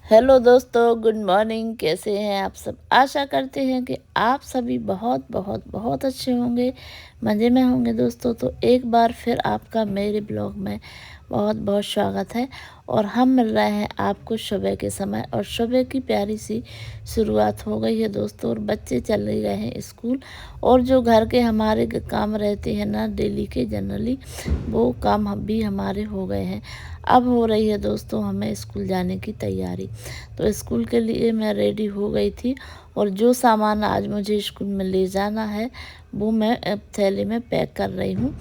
Hello दोस्तों, good morning. कैसे हैं आप सब? आशा करते हैं कि आप सभी बहुत बहुत बहुत अच्छे होंगे, मज़े में होंगे। दोस्तों, तो एक बार फिर आपका मेरे ब्लॉग में बहुत बहुत स्वागत है। और हम मिल रहे हैं आपको सुबह के समय, और सुबह की प्यारी सी शुरुआत हो गई है दोस्तों। और बच्चे चले गए हैं स्कूल, और जो घर के हमारे काम रहते हैं ना डेली के, जनरली वो काम भी हमारे हो गए हैं। अब हो रही है दोस्तों हमें स्कूल जाने की तैयारी। तो स्कूल के लिए मैं रेडी हो गई थी, और जो सामान आज मुझे स्कूल में ले जाना है वो मैं थैली में पैक कर रही हूँ।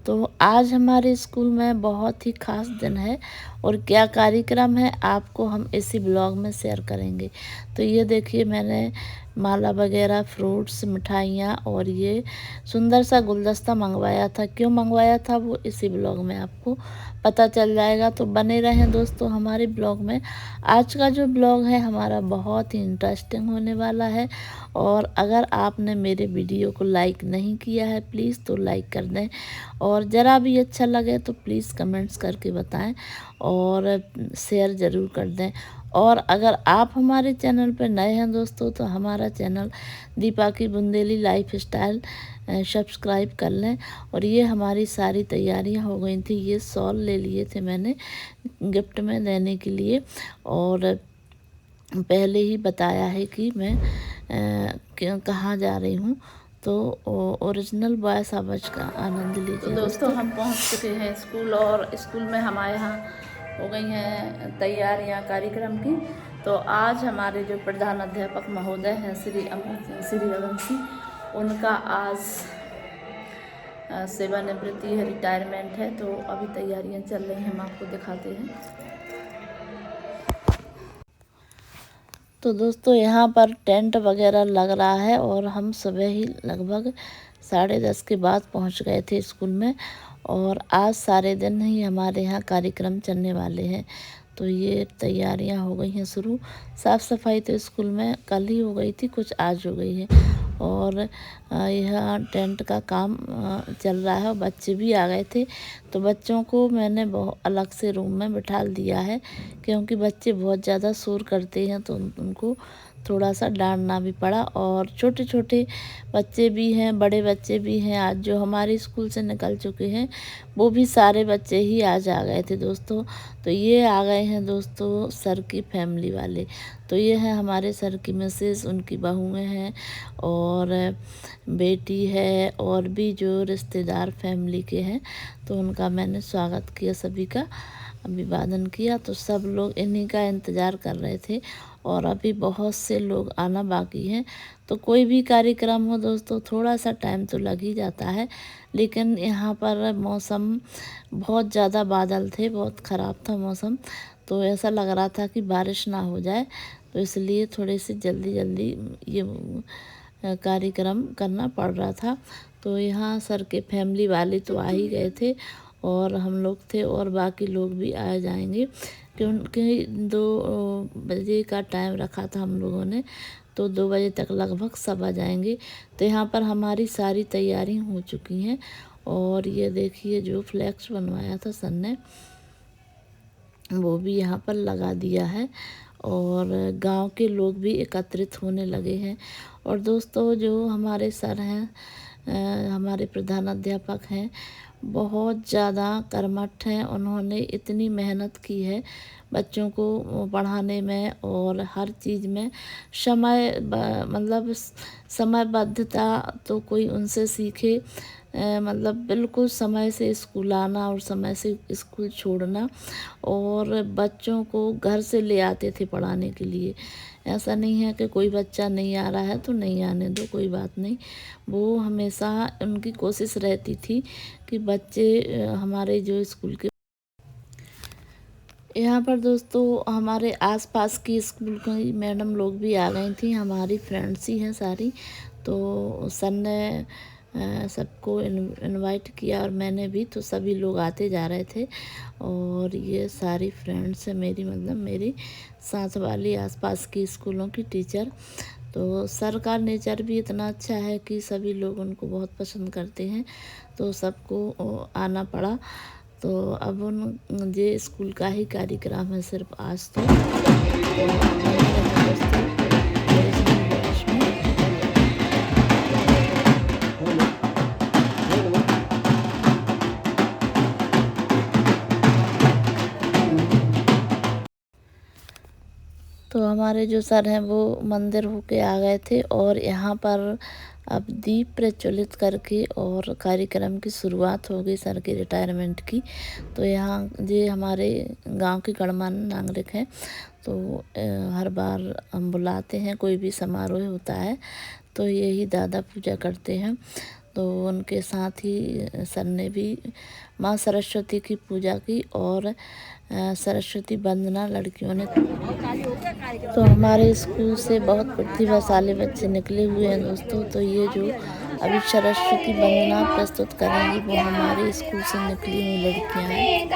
तो आज हमारे स्कूल में बहुत ही ख़ास दिन है, और क्या कार्यक्रम है आपको हम इसी ब्लॉग में शेयर करेंगे। तो ये देखिए, मैंने माला वगैरह, फ्रूट्स, मिठाइयाँ और ये सुंदर सा गुलदस्ता मंगवाया था। क्यों मंगवाया था वो इसी ब्लॉग में आपको पता चल जाएगा, तो बने रहें दोस्तों हमारे ब्लॉग में। आज का जो ब्लॉग है हमारा बहुत ही इंटरेस्टिंग होने वाला है। और अगर आपने मेरे वीडियो को लाइक नहीं किया है प्लीज़ तो लाइक कर दें, और ज़रा भी अच्छा लगे तो प्लीज़ कमेंट्स करके बताएं, और शेयर ज़रूर कर दें। और अगर आप हमारे चैनल पर नए हैं दोस्तों, तो हमारा चैनल दीपा की बुंदेली लाइफ स्टाइल सब्सक्राइब कर लें। और ये हमारी सारी तैयारियां हो गई थी। ये शॉल ले लिए थे मैंने गिफ्ट में देने के लिए, और पहले ही बताया है कि मैं कहाँ जा रही हूँ। तो ओरिजिनल वॉइस आवाज़ का आनंद लीजिए। तो दोस्तों हम पहुँच चुके हैं स्कूल, और स्कूल में हमारे यहाँ हो गई हैं तैयारियाँ कार्यक्रम की। तो आज हमारे जो प्रधान अध्यापक महोदय हैं श्री अमन सिंह, उनका आज सेवानिवृत्ति है, रिटायरमेंट है। तो अभी तैयारियां चल रही हैं, हम आपको दिखाते हैं। तो दोस्तों यहाँ पर टेंट वगैरह लग रहा है, और हम सुबह ही लगभग 10:30 के बाद पहुँच गए थे स्कूल में। और आज सारे दिन ही हमारे यहाँ कार्यक्रम चलने वाले हैं। तो ये तैयारियां हो गई हैं शुरू। साफ़ सफाई तो स्कूल में कल ही हो गई थी, कुछ आज हो गई है। और यह टेंट का काम चल रहा है, और बच्चे भी आ गए थे। तो बच्चों को मैंने बहुत अलग से रूम में बिठा दिया है, क्योंकि बच्चे बहुत ज़्यादा शोर करते हैं, तो उनको थोड़ा सा डांटना भी पड़ा। और छोटे छोटे बच्चे भी हैं, बड़े बच्चे भी हैं। आज जो हमारे स्कूल से निकल चुके हैं वो भी सारे बच्चे ही आज आ गए थे दोस्तों। तो ये आ गए हैं दोस्तों सर की फैमिली वाले। तो ये है हमारे सर की मिसेस, उनकी बहुएं हैं, और बेटी है, और भी जो रिश्तेदार फैमिली के हैं। तो उनका मैंने स्वागत किया, सभी का अभिवादन किया। तो सब लोग इन्हीं का इंतज़ार कर रहे थे, और अभी बहुत से लोग आना बाकी हैं। तो कोई भी कार्यक्रम हो दोस्तों, थोड़ा सा टाइम तो लग ही जाता है। लेकिन यहाँ पर मौसम बहुत ज़्यादा बादल थे, बहुत ख़राब था मौसम। तो ऐसा लग रहा था कि बारिश ना हो जाए, तो इसलिए थोड़ी सी जल्दी जल्दी ये कार्यक्रम करना पड़ रहा था। तो यहाँ सर के फैमिली वाले तो आ ही गए थे, और हम लोग थे, और बाकी लोग भी आ जाएंगे, क्योंकि 2 बजे का टाइम रखा था हम लोगों ने। तो 2 बजे तक लगभग सब आ जाएंगे। तो यहाँ पर हमारी सारी तैयारी हो चुकी हैं। और ये देखिए, जो फ्लैक्स बनवाया था सर ने वो भी यहाँ पर लगा दिया है, और गांव के लोग भी एकत्रित होने लगे हैं। और दोस्तों जो हमारे सर हैं, हमारे प्रधानाध्यापक हैं, बहुत ज़्यादा कर्मठ हैं। उन्होंने इतनी मेहनत की है बच्चों को पढ़ाने में, और हर चीज़ में मतलब समयबद्धता तो कोई उनसे सीखे। मतलब बिल्कुल समय से स्कूल आना, और समय से स्कूल छोड़ना, और बच्चों को घर से ले आते थे पढ़ाने के लिए। ऐसा नहीं है कि कोई बच्चा नहीं आ रहा है तो नहीं आने दो, कोई बात नहीं। वो हमेशा उनकी कोशिश रहती थी कि बच्चे हमारे जो स्कूल के यहाँ पर दोस्तों हमारे आसपास की स्कूल की मैडम लोग भी आ गई थी, हमारी फ्रेंड्स ही हैं सारी। तो सर ने सबको इनवाइट किया, और मैंने भी। तो सभी लोग आते जा रहे थे, और ये सारी फ्रेंड्स है मेरी, मतलब मेरी साथ वाली आसपास की स्कूलों की टीचर। तो सर का नेचर भी इतना अच्छा है कि सभी लोग उनको बहुत पसंद करते हैं, तो सबको आना पड़ा। तो अब उन ये स्कूल का ही कार्यक्रम है सिर्फ आज तो दोस्तों ओरिजिनल वॉइस में। तो हमारे जो सर हैं वो मंदिर होके आ गए थे और यहाँ पर अब दीप प्रज्वलित करके और कार्यक्रम की शुरुआत हो गई सर के रिटायरमेंट की। तो यहाँ ये हमारे गांव के गणमान्य नागरिक हैं, तो हर बार हम बुलाते हैं, कोई भी समारोह होता है तो यही दादा पूजा करते हैं। तो उनके साथ ही सर ने भी माँ सरस्वती की पूजा की और सरस्वती वंदना लड़कियों ने। तो हमारे स्कूल से बहुत प्रतिभाशाली बच्चे निकले हुए हैं दोस्तों। तो ये जो अभी सरस्वती वंदना प्रस्तुत करेंगी वो हमारे स्कूल से निकली हुई लड़कियां हैं।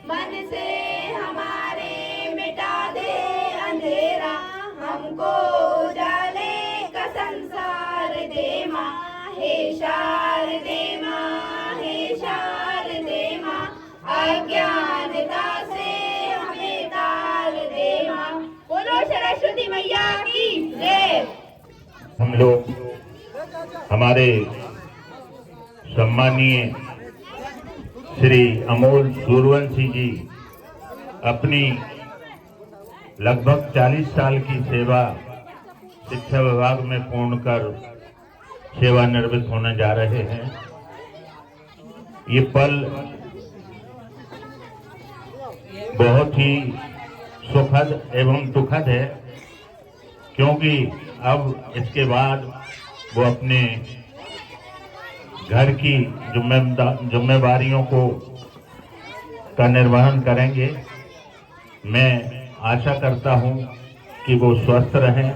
मन से हमारे मिटा दे अंधेरा, हमको उजाले का संसार दे माँ, हे शारदे माँ, हे शारदे माँ, अज्ञानता से हमें तार दे माँ। बोलो सरस्वती मैया की जय। हम लोग हमारे सम्मानीय श्री अमोल सूर्यवंशी जी अपनी लगभग 40 साल की सेवा शिक्षा विभाग में पूर्ण कर सेवानिवृत्त होने जा रहे हैं। ये पल बहुत ही सुखद एवं दुखद है, क्योंकि अब इसके बाद वो अपने घर की जिम्मेवारियों का निर्वहन करेंगे। मैं आशा करता हूं कि वो स्वस्थ रहें,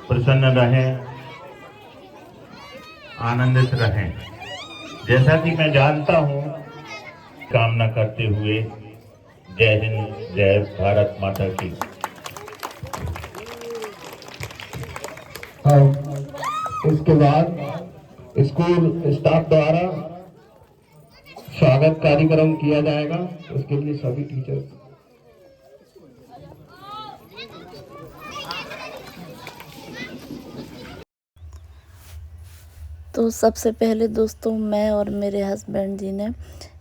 प्रसन्न रहें, आनंदित रहें, जैसा कि मैं जानता हूं। कामना करते हुए जय हिंद, जय भारत माता की। इसके बाद स्कूल स्टाफ द्वारा स्वागत कार्यक्रम किया जाएगा। उसके लिए सभी टीचर्स तो सबसे पहले दोस्तों मैं और मेरे हस्बैंड जी ने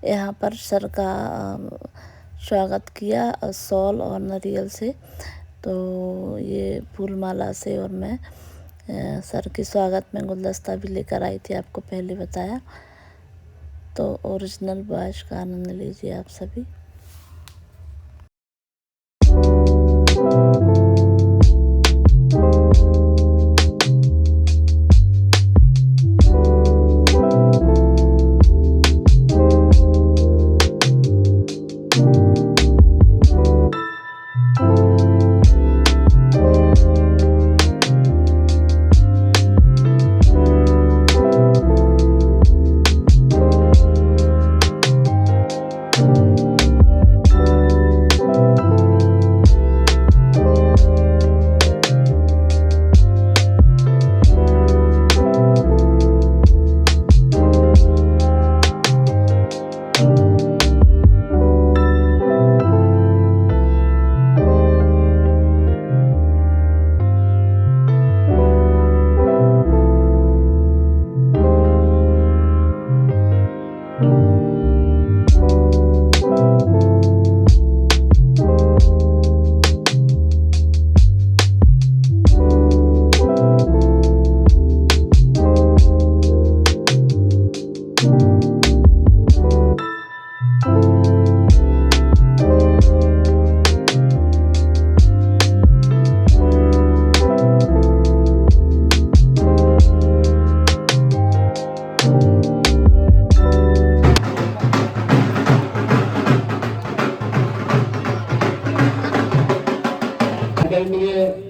यहाँ पर सर का स्वागत किया शॉल और नारियल से। तो ये फूल माला से और मैं सर के स्वागत में गुलदस्ता भी लेकर आई थी, आपको पहले बताया। तो ओरिजिनल वॉइस का आनंद लीजिए आप सभी।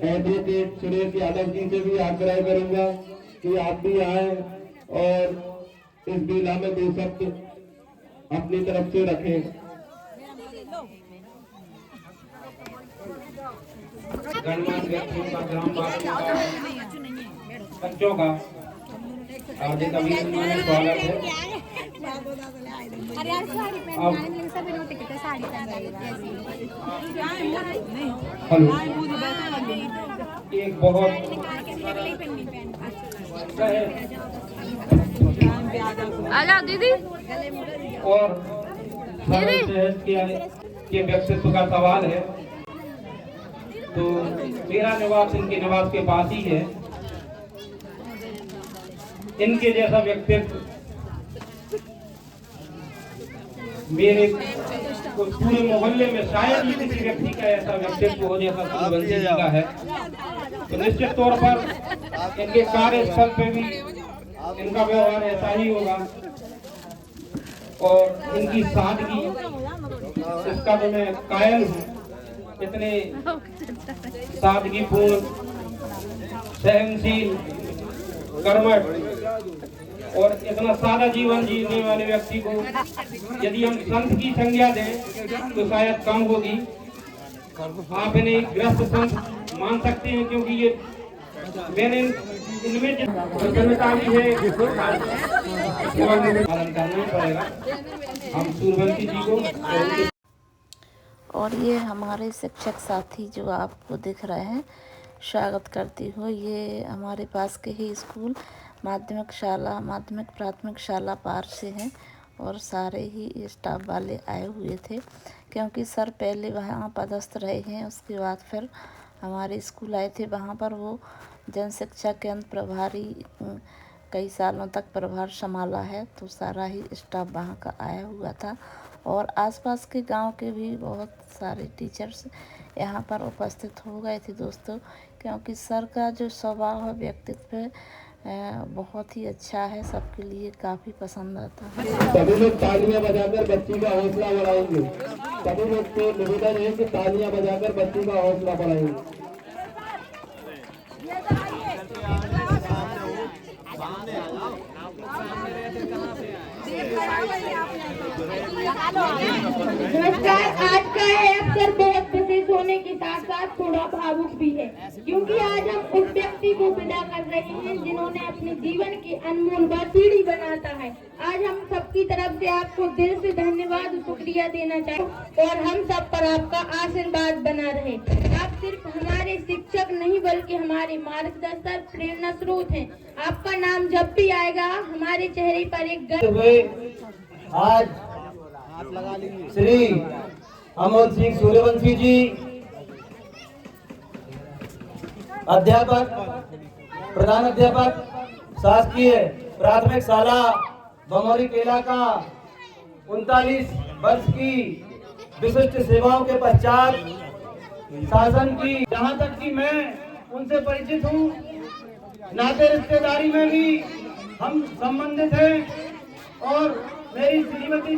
एडवोकेट सुरेश यादव जी से भी आग्रह करूंगा कि आप भी आए और इस मेला में 2 शब्द अपनी तरफ से रखें। गणमान्य व्यक्तियों का, ग्रामवासियों का, बच्चों का हार्दिक अभिनंदन, स्वागत है। हेलो, एक बहुत आजा दीदी और सरल सहज के व्यक्तित्व का सवाल है, तो मेरा निवास इनके निवास के पास ही है। इनके जैसा व्यक्तित्व मेरे पूरे मोहल्ले में शायद ही किसी व्यक्ति का ऐसा व्यक्तित्व हो जैसा सूर्यवंशी जी का है। तो निश्चित तौर पर इनके कार्यस्थल पे भी इनका व्यवहार ऐसा ही होगा और इनकी सादगी, इसका तो मैं कायल हूँ। इतने सादगीपूर्ण, सहनशील, कर्मठ और इतना सादा जीवन जीने वाले व्यक्ति को यदि हम संत की संज्ञा दें तो शायद कम होगी। आप इन्हें ग्रस्त संत मान सकते हैं, क्योंकि ये मैंने इनमें प्रसन्नता भी है, पालन करना पड़ेगा हम सूर्यवंशी जी को। और ये हमारे शिक्षक साथी जो आपको दिख रहे हैं, स्वागत करती हो। ये हमारे पास के ही स्कूल माध्यमिक प्राथमिक शाला पार से हैं और सारे ही स्टाफ वाले आए हुए थे, क्योंकि सर पहले वहाँ पदस्थ रहे हैं। उसके बाद फिर हमारे स्कूल आए थे। वहाँ पर वो जन शिक्षा केंद्र प्रभारी कई सालों तक प्रभार संभाला है, तो सारा ही स्टाफ वहाँ का आया हुआ था और आसपास के गांव के भी बहुत सारे टीचर्स यहाँ पर उपस्थित हो गए थे दोस्तों, क्योंकि सर का जो स्वभाव है, व्यक्तित्व है, बहुत ही अच्छा है, सबके लिए काफ़ी पसंद आता है। सभी लोग तालियां बजाकर बच्ची का हौसला बढ़ाएंगे। सभी लोग से निवेदन है कि तालियां बजाकर बच्ची का हौसला बढ़ाएंगे। नमस्कार। आज का है अवसर बहुत विशेष होने के साथ साथ थोड़ा भावुक भी है, क्योंकि आज हम उस व्यक्ति को विदा कर रहे हैं जिन्होंने अपने जीवन की अनमोल व सीढ़ी बनाता है। आज हम सबकी तरफ से आपको दिल से धन्यवाद शुक्रिया देना चाहते और हम सब पर आपका आशीर्वाद बना रहे। आप सिर्फ हमारे शिक्षक नहीं बल्कि हमारे मार्गदर्शक, प्रेरणा स्रोत हैं। आपका नाम जब भी आएगा हमारे चेहरे पर एक गर्व। आज श्री अमोल सिंह सूर्यवंशी जी अध्यापक, प्रधान अध्यापक, शासकीय प्राथमिक शाला बमौरी केला का 39 वर्ष की विशिष्ट सेवाओं के पश्चात शासन की, जहाँ तक कि मैं उनसे परिचित हूँ, नाते रिश्तेदारी में भी हम संबंधित हैं और मेरी श्रीमती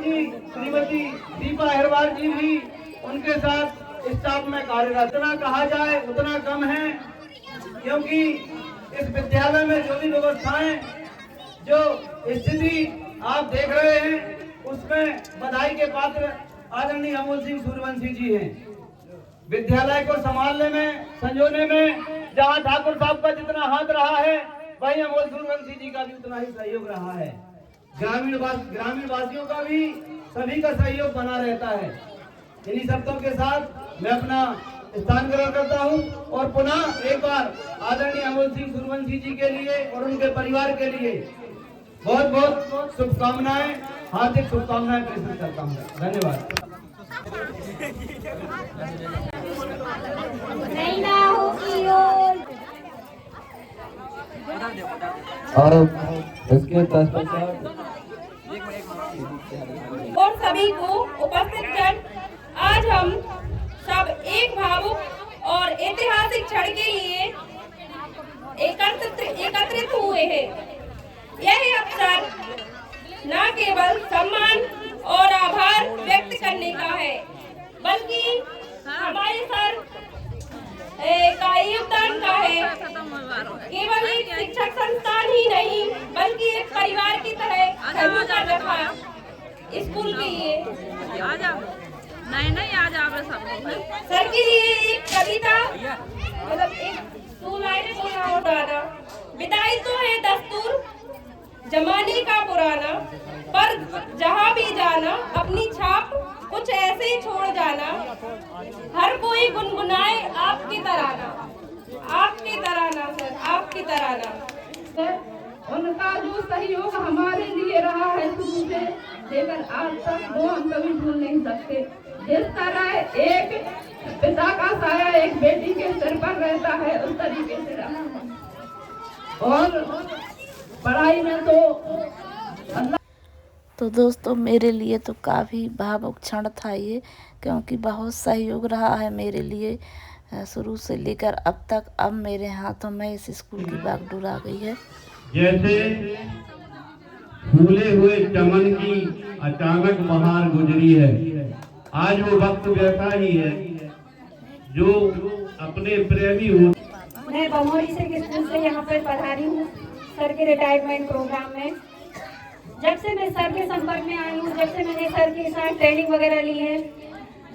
दीपा अहिरवार जी भी उनके साथ स्टाफ में कार्यरत। इतना कहा जाए उतना कम है, क्योंकि इस विद्यालय में जो भी व्यवस्थाएं, जो स्थिति आप देख रहे हैं, उसमें बधाई के पात्र आदरणीय अमोल सिंह सूर्यवंशी जी हैं। विद्यालय को संभालने में, संजोने में जहां ठाकुर साहब का जितना हाथ रहा है, वहीं अमोल सूर्यवंशी जी का भी उतना ही सहयोग रहा है। ग्रामीण वासियों का भी सभी का सहयोग बना रहता है। इन्हीं शब्दों के साथ मैं अपना स्थान ग्रहण करता हूं और पुनः एक बार आदरणीय अमोल सिंह सूर्यवंशी जी के लिए और उनके परिवार के लिए बहुत बहुत शुभकामनाएं, हार्दिक शुभकामनाएं प्रेषित करता हूं। धन्यवाद। और इसके तत्पश्चात और सभी को उपस्थित जन, आज हम सब एक भावुक और ऐतिहासिक क्षण के लिए एकत्रित हुए हैं। यह अवसर न केवल सम्मान और आभार व्यक्त करने का है, बल्कि हमारे सर का योगदान का है। केवल एक शिक्षक संस्थान ही नहीं, बल्कि एक परिवार की तरह कर रखा। स्कूल के लिए आ जाओ, नहीं आ जाओ सब लोग। सर के लिए एक कविता मतलब एक 2 लाइनें बोलना हो दादा। विदाई तो है दस्तूर जमाने का पुराना, पर जहाँ भी जाना अपनी छाप कुछ ऐसे ही छोड़ जाना। हर कोई गुनगुनाए आपकी तराना, आपकी तराना सर, आपकी तराना। सर उनका जो सहयोग हमारे लिए रहा है शुरू से लेकर आज तक, वो हम कभी भूल नहीं सकते। जिस तरह एक पिता का साया एक बेटी के सिर पर रहता है, उस तरीके से रहा। और पढ़ाई में तो दोस्तों मेरे लिए तो काफ़ी भावुक क्षण था ये, क्योंकि बहुत सहयोग रहा है मेरे लिए शुरू से लेकर अब तक। अब मेरे हाथों में इस स्कूल की बागडोर आ गई है। जैसे फूले हुए चमन की अचानक बहार गुजरी है, आज वो वक्त वैसा ही है जो अपने प्रेमी हो। मैं बमोरी से स्कूल से यहाँ पर पढ़ारी हूँ सर के रिटायरमेंट प्रोग्राम में। जब से मैं सर के संपर्क में आई हूँ, जब से मैंने सर के साथ ट्रेनिंग वगैरह ली है,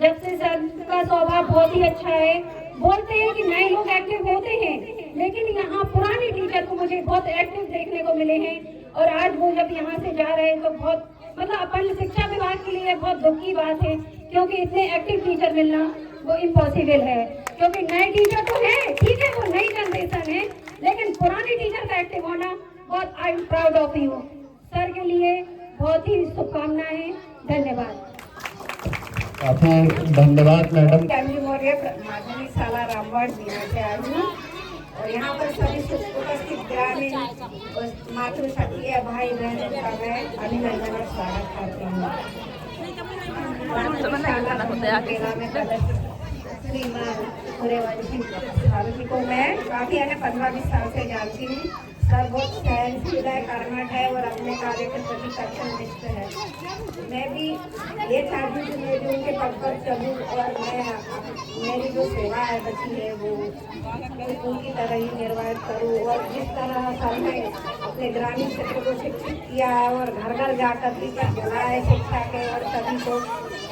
जब से सर का स्वभाव बहुत ही अच्छा है। बोलते हैं कि नए लोग एक्टिव होते हैं, लेकिन यहाँ पुराने टीचर को मुझे बहुत एक्टिव देखने को मिले हैं। और आज वो जब यहाँ से जा रहे हैं तो बहुत मतलब अपन शिक्षा विभाग के लिए बहुत दुख की बात है, क्योंकि इतने एक्टिव टीचर मिलना वो इम्पॉसिबल है। क्योंकि नए टीचर तो है, ठीक है, वो नई जनरेशन है, लेकिन पुराने टीचर का एक्टिव होना बहुत I am proud of you. Sir के लिए बहुत ही शुभकामनाएं, धन्यवाद। काफी धन्यवाद मैडम। माध्यमिक शाला रामवाड़ जिला से आई हूँ और यहाँ पर सभी उपस्थित ग्रामीण और मातृशक्ति भाई बहनों का मैं अभिनंदन और स्वागत करती हूँ। श्रीमान को मैं काफी 15-20 साल से जानती हूँ। सर बहुत सहनशील है, कर्मठ है और अपने कार्य के प्रति कर्तव्यनिष्ठ है। मैं भी ये चाहती हूँ कि मैं भी उनके पद पर चलूँ और मैं मेरी जो सेवा है बची है वो उनकी तरह ही निर्वाहित करूँ। और जिस तरह सर ने अपने ग्रामीण क्षेत्र को शिक्षित किया है और घर घर जाकर टीचर जला है शिक्षा के और सभी को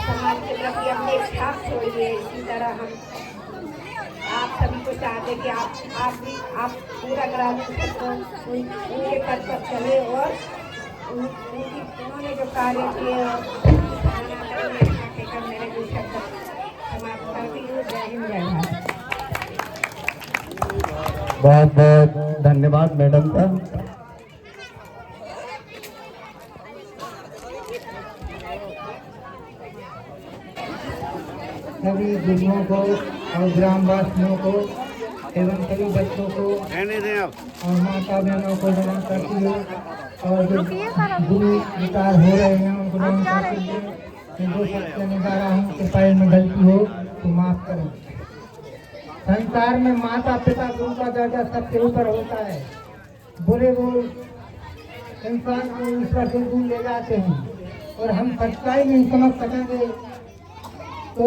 समाज के प्रति अपनी छाप छोड़ी है, इसी तरह हम आप सभी को चाहते कि आप पूरा ग्रामीण क्षेत्र उनके पद पर चले और उन्होंने जो कार्य किए और मेरे जो शब्द समाप्त करती हूँ। जय हिंद, जय भारत। बहुत बहुत धन्यवाद मैडम का। सभी गुरुओं को और ग्रामवासियों को एवं सभी बच्चों को और माता बहनों को नमन करती हूँ। और जो गुरु विकार हो रहे हैं उनको नमन करती हूँ। मैं जो सत्य निभा रहा हूँ, कृपया में गलती हो तो माफ करें। संसार में माता पिता गुरु का दर्जा सबसे ऊपर होता है। बुरे वो इंसान को ईश्वर से दूर ले जाते हैं और हम सच्चाई नहीं समझ सकेंगे तो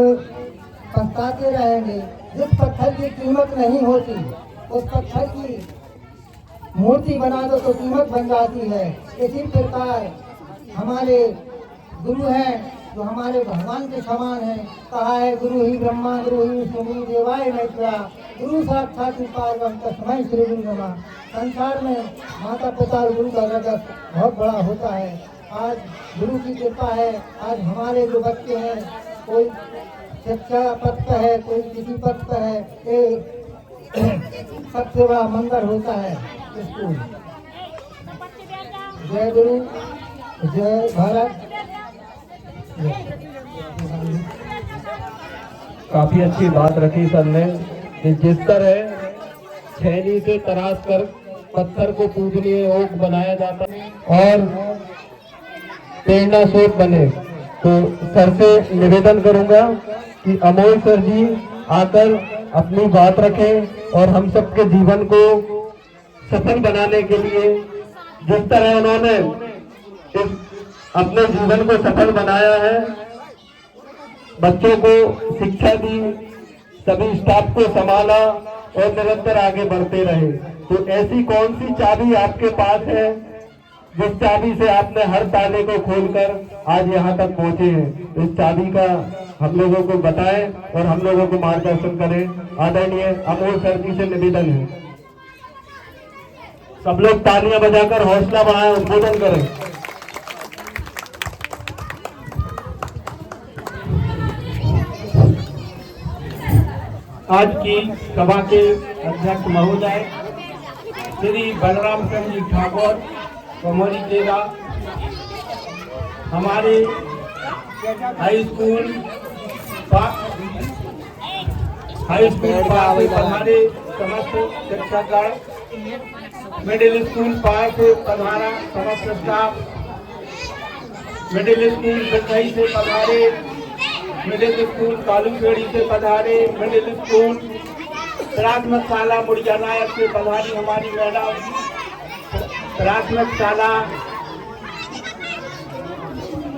पछताते रहेंगे। जिस पत्थर की कीमत नहीं होती उस पत्थर की मूर्ति बना दो तो कीमत बन जाती है। इसी प्रकार हमारे गुरु हैं जो हमारे भगवान के समान है। कहा है गुरु ही ब्रह्मा गुरु ही विष्णु गुरु देवाय महेश्वरा गुरु साक्षात परब्रह्म तस्मै श्री गुरु नमः। संसार में माता पिता और गुरु का दर्जा बहुत बड़ा होता है। आज गुरु की कृपा है, आज हमारे जो बच्चे हैं कोई शिक्षा पथ पर है, कोई किसी पथ पर है, सबसे बड़ा मंदिर होता है स्कूल। जय गुरु, जय भारत। काफी अच्छी बात रखी सर ने कि जिस तरह छेनी से तराश कर पत्थर को पूजनीय ओक बनाया जाता है और प्रेरणा स्रोत बने, तो सर से निवेदन करूंगा कि अमोल सर जी आकर अपनी बात रखें और हम सबके जीवन को सफल बनाने के लिए जिस तरह उन्होंने अपने जीवन को सफल बनाया है, बच्चों को शिक्षा दी, सभी स्टाफ को संभाला और निरंतर आगे बढ़ते रहे। तो ऐसी कौन सी चाबी आपके पास है जिस चाबी से आपने हर ताले को खोलकर आज यहाँ तक पहुंचे हैं, इस चाबी का हम लोगों को बताएं और हम लोगों को मार्गदर्शन करें। आदरणीय अमोल सर जी से निवेदन है, सब लोग तालियां बजाकर हौसला बढ़ाएं, उद्बोधन करें। आज की सभा के अध्यक्ष महोदय श्री बलराम चंद्र जी ठाकुर कमोरी केला, हमारे हाई स्कूल पास पधारे समस्त शिक्षकगण, मिडिल स्कूल पास पधारा समस्त स्टाफ, मिडिल स्कूल सही से पधारे, मिडिल स्कूल कालूखेड़ी से पधारे, मिडिल स्कूल प्राथमिक शाला मुड़िया नायक से पधारी हमारी मैडम, प्राथमिक शाला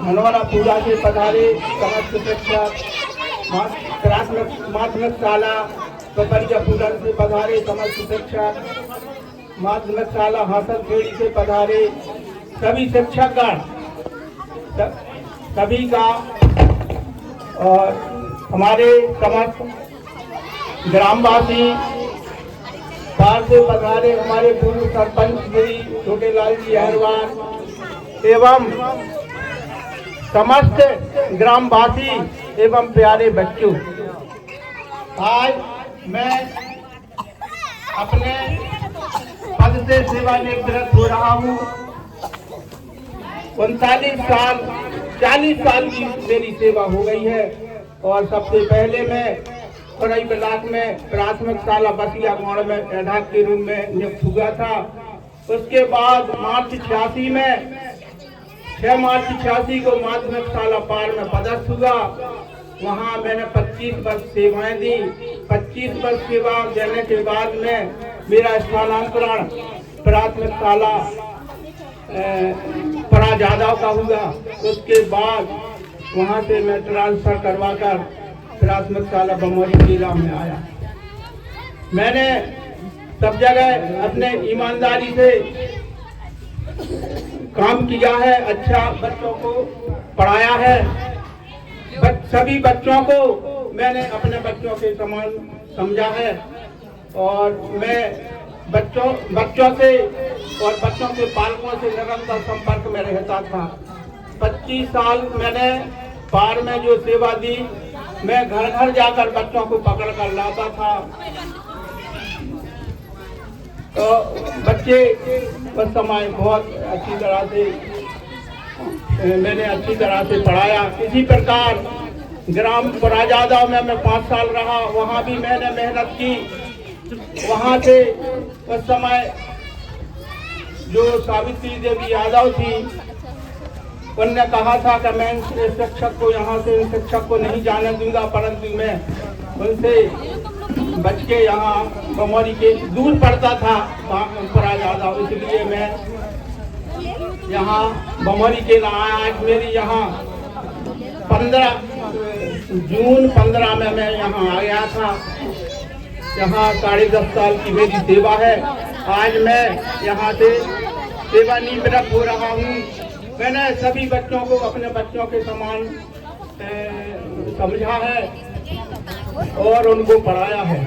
मनोरापुरा से पधारे समस्त शिक्षक, माध्यमिक शाला कपरियापुरा से पधारे समस्त शिक्षक, माध्यमिक शाला हासनखेड़ी से पधारे सभी शिक्षकगण, सभी का और हमारे समस्त ग्रामवासी बाहर से पधारे हमारे पूर्व सरपंच श्री छोटेलाल जी अहरवाल एवं समस्त ग्रामवासी एवं प्यारे बच्चों, आज मैं अपने पद से सेवानिवृत्त हो रहा हूँ। 40 साल की मेरी सेवा हो गई है और सबसे पहले मैं खुरई ब्लॉक में प्राथमिक शाला बसिया गाँव में अध्यक्ष के रूप में नियुक्त हुआ था। उसके बाद मार्च 86 में 6 मार्च 86 को माध्यमिक शाला पार में पदस्थ हुआ। वहाँ मैंने 25 वर्ष सेवाएं दी। 25 वर्ष सेवा देने के बाद में मेरा स्थानांतरण प्राथमिक शाला परा जादव का हुआ। उसके बाद वहाँ से मैं ट्रांसफर करवाकर प्राथमिक शाला बमोरी जिला में आया। मैंने सब जगह अपने ईमानदारी से काम किया है, अच्छा बच्चों को पढ़ाया है। सभी बच्चों को मैंने अपने बच्चों के समान समझा है और मैं बच्चों से और बच्चों के पालकों से निरंतर संपर्क में रहता था। 25 साल मैंने पार में जो सेवा दी, मैं घर घर जाकर बच्चों को पकड़ कर लाता था। तो बच्चे उस समय बहुत अच्छी तरह से मैंने अच्छी तरह से पढ़ाया। इसी प्रकार ग्राम पराजादा में मैं 5 साल रहा, वहाँ भी मैंने मेहनत की। वहाँ से उस समय जो सावित्री देवी यादव थी, उनने कहा था कि मैं इस शिक्षक को यहाँ से इस शिक्षक को नहीं जाने दूंगा, परंतु मैं उनसे बच के यहाँ बमोरी के दूर पड़ता था पराजादा, इसलिए मैं यहाँ बमोरी के आया। आज मेरी यहाँ 15 जून 15 में मैं यहाँ आ गया था। यहाँ 10.5 साल की मेरी सेवा है। आज मैं यहाँ से सेवानिवृत्त हो रहा हूँ। मैंने सभी बच्चों को अपने बच्चों के समान समझा है और उनको पढ़ाया है।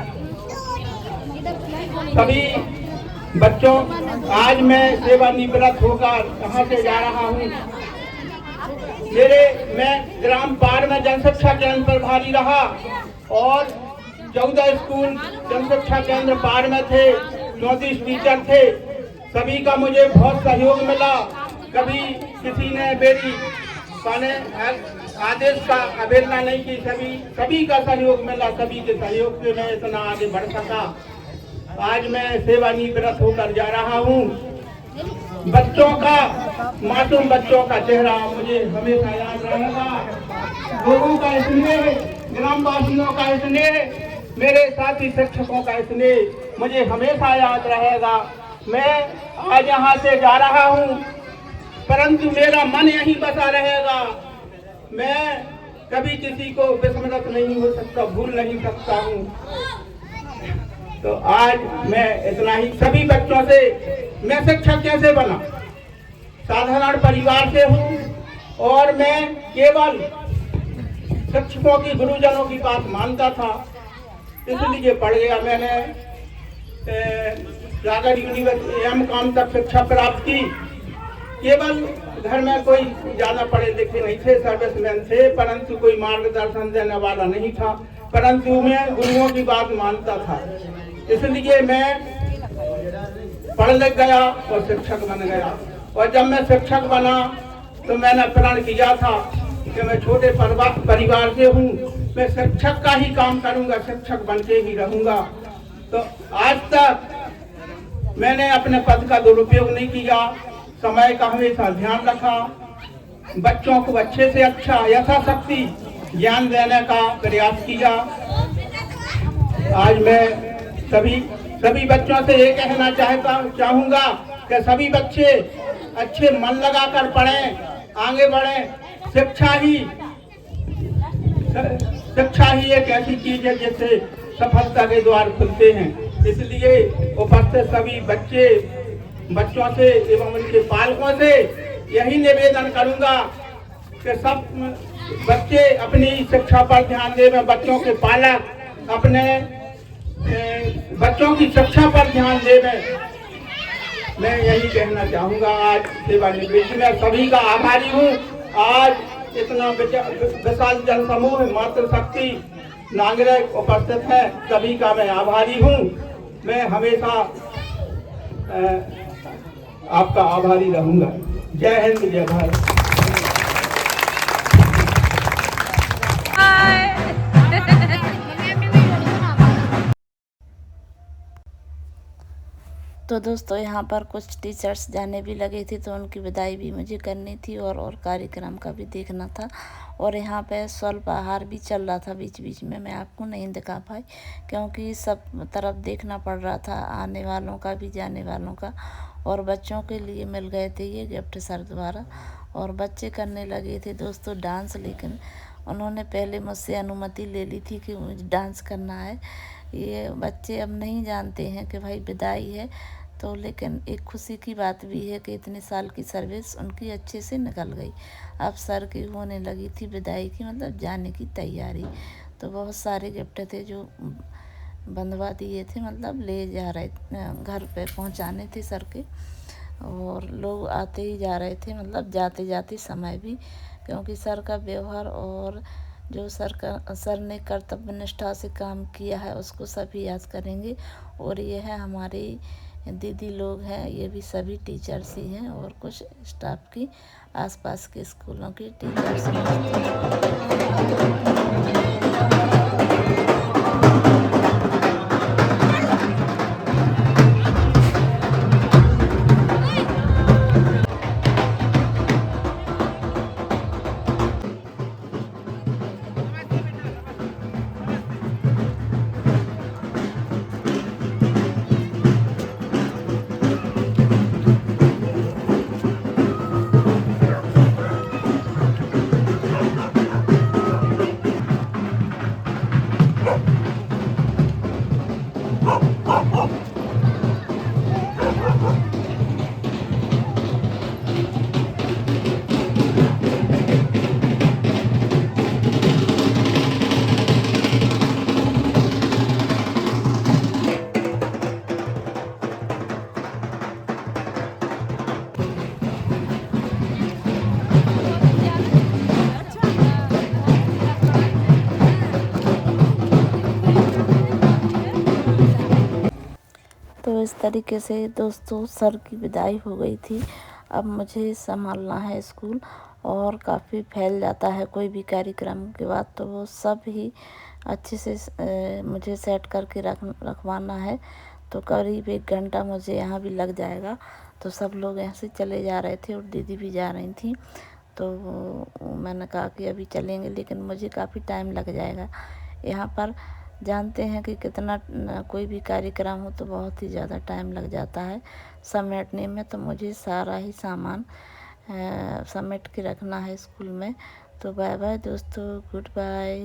सभी बच्चों, आज मैं सेवानिवृत्त होकर यहाँ से जा रहा हूँ। मैं ग्राम पार में जनशिक्षा केंद्र प्रभारी रहा और 14 स्कूल जनशिक्षा केंद्र पार में थे, 34 टीचर थे। सभी का मुझे बहुत सहयोग मिला। कभी किसी ने मेरी आदेश का अवहेलना नहीं की। सभी का सहयोग मिला। सभी के सहयोग से मैं इतना आगे बढ़ सका। आज मैं सेवानिवृत्त होकर जा रहा हूँ। बच्चों का, मासूम बच्चों का चेहरा मुझे हमेशा याद रहेगा। लोगों का स्नेह, ग्रामवासियों का स्नेह, मेरे साथी शिक्षकों का स्नेह मुझे हमेशा याद रहेगा। मैं आज यहाँ से जा रहा हूँ, परंतु मेरा मन यहीं बसा रहेगा। मैं कभी किसी को विस्मृत नहीं हो सकता, भूल नहीं सकता हूँ। तो आज मैं इतना ही। सभी बच्चों से मैं शिक्षक कैसे बना, साधारण परिवार से हूँ और मैं केवल शिक्षकों की, गुरुजनों की बात मानता था, इसलिए पढ़ गया। मैंने सागर यूनिवर्सिटी M.Com तक शिक्षा प्राप्त की। केवल घर में कोई ज्यादा पढ़े लिखे नहीं थे, सर्विसमैन थे, परंतु कोई मार्गदर्शन देने वाला नहीं था, परंतु मैं गुरुओं की बात मानता था, इसलिए मैं पढ़ लिख गया और शिक्षक बन गया। और जब मैं शिक्षक बना तो मैंने प्रण किया था कि मैं छोटे परिवार से हूँ, मैं शिक्षक का ही काम करूँगा, शिक्षक बन के ही रहूँगा। तो आज तक मैंने अपने पद का दुरुपयोग नहीं किया, समय का हमेशा ध्यान रखा, बच्चों को अच्छे से अच्छा यथाशक्ति ज्ञान देने का प्रयास किया। आज मैं सभी बच्चों से ये कहना चाहूँगा कि सभी बच्चे अच्छे मन लगाकर पढ़ें, आगे बढ़ें। शिक्षा ही एक ऐसी चीज है जिससे सफलता के द्वार खुलते हैं। इसलिए उपस्थित सभी बच्चों से एवं उनके पालकों से यही निवेदन करूंगा कि सब बच्चे अपनी शिक्षा पर ध्यान दें, बच्चों के पालक अपने बच्चों की शिक्षा पर ध्यान दें। मैं यही कहना चाहूंगा। आज सेवानिवृत्ति में सभी का आभारी हूँ। आज इतना विशाल जनसमूह मातृशक्ति नागरिक उपस्थित है, सभी का मैं आभारी हूँ। मैं हमेशा आपका आभारी रहूंगा। जय हिंद, जय भारत। तो दोस्तों यहाँ पर कुछ टीचर्स जाने भी लगे थे, तो उनकी विदाई भी मुझे करनी थी और कार्यक्रम का भी देखना था। और यहाँ पे स्वल्प आहार भी चल रहा था बीच बीच में, मैं आपको नहीं दिखा पाई क्योंकि सब तरफ देखना पड़ रहा था, आने वालों का भी जाने वालों का। और बच्चों के लिए मिल गए थे ये गिफ्ट सर द्वारा, और बच्चे करने लगे थे दोस्तों डांस। लेकिन उन्होंने पहले मुझसे अनुमति ले ली थी कि मुझे डांस करना है। ये बच्चे अब नहीं जानते हैं कि भाई विदाई है, तो लेकिन एक खुशी की बात भी है कि इतने साल की सर्विस उनकी अच्छे से निकल गई। अब सर की होने लगी थी विदाई की, मतलब जाने की तैयारी। तो बहुत सारे गिफ्ट थे जो बंधवा दिए थे, मतलब ले जा रहे घर पे पहुंचाने थे सर के, और लोग आते ही जा रहे थे, मतलब जाते जाते समय भी, क्योंकि सर का व्यवहार और जो सर ने कर्तव्य निष्ठा से काम किया है उसको सभी याद करेंगे। और ये है हमारे दीदी लोग हैं, ये भी सभी टीचर्स ही हैं, और कुछ स्टाफ की आसपास के स्कूलों की टीचर्स इस तरीके से दोस्तों सर की विदाई हो गई थी। अब मुझे संभालना है स्कूल, और काफ़ी फैल जाता है कोई भी कार्यक्रम के बाद, तो वो सब ही अच्छे से मुझे सेट करके रखवाना है। तो करीब 1 घंटा मुझे यहाँ भी लग जाएगा। तो सब लोग यहाँ से चले जा रहे थे और दीदी भी जा रही थी, तो मैंने कहा कि अभी चलेंगे, लेकिन मुझे काफ़ी टाइम लग जाएगा। यहाँ पर जानते हैं कि कितना कोई भी कार्यक्रम हो तो बहुत ही ज़्यादा टाइम लग जाता है समेटने में। तो मुझे सारा ही सामान समेट के रखना है स्कूल में। तो बाय बाय दोस्तों, गुड बाय।